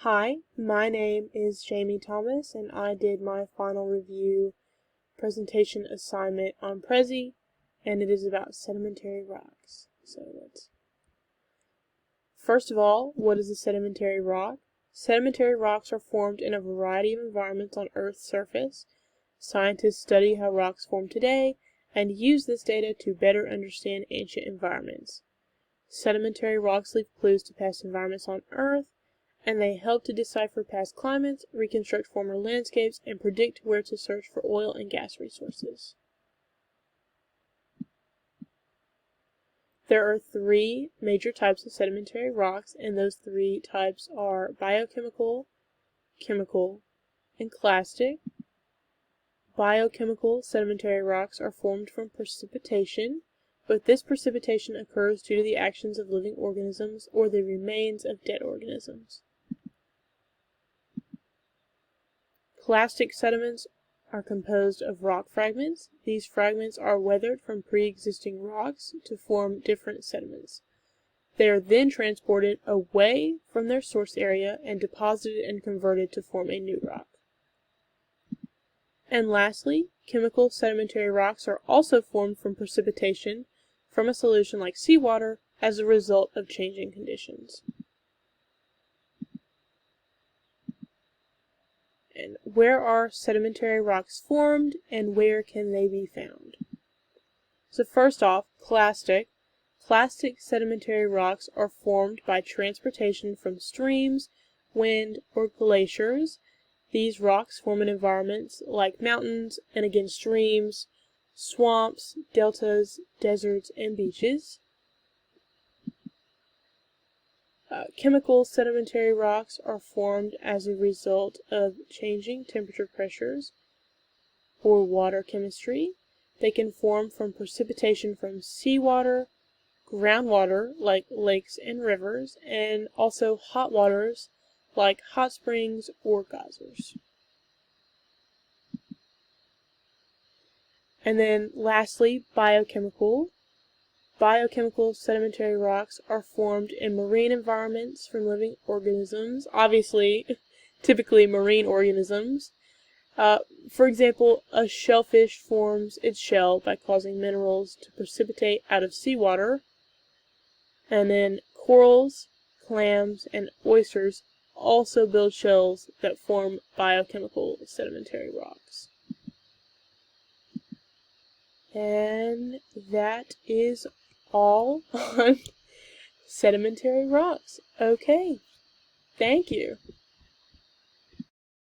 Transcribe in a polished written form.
Hi, my name is Jamie Thomas, and I did my final review presentation assignment on Prezi, and it is about sedimentary rocks. First of all, what is a sedimentary rock? Sedimentary rocks are formed in a variety of environments on Earth's surface. Scientists study how rocks form today and use this data to better understand ancient environments. Sedimentary rocks leave clues to past environments on Earth, and they help to decipher past climates, reconstruct former landscapes, and predict where to search for oil and gas resources. There are three major types of sedimentary rocks, and those three types are biochemical, chemical, and clastic. Biochemical sedimentary rocks are formed from precipitation, but this precipitation occurs due to the actions of living organisms or the remains of dead organisms. Clastic sediments are composed of rock fragments. These fragments are weathered from pre-existing rocks to form different sediments. They are then transported away from their source area and deposited and converted to form a new rock. And lastly, chemical sedimentary rocks are also formed from precipitation from a solution like seawater as a result of changing conditions. And where are sedimentary rocks formed, and where can they be found? So first off, clastic. Clastic sedimentary rocks are formed by transportation from streams, wind, or glaciers. These rocks form in environments like mountains, and again streams, swamps, deltas, deserts, and beaches. Chemical sedimentary rocks are formed as a result of changing temperature pressures or water chemistry. They can form from precipitation from seawater, groundwater like lakes and rivers, and also hot waters like hot springs or geysers. And then lastly, biochemical. Biochemical sedimentary rocks are formed in marine environments from living organisms, obviously, typically marine organisms. For example, a shellfish forms its shell by causing minerals to precipitate out of seawater, and then corals, clams, and oysters also build shells that form biochemical sedimentary rocks. And that is all on sedimentary rocks. Okay, thank you.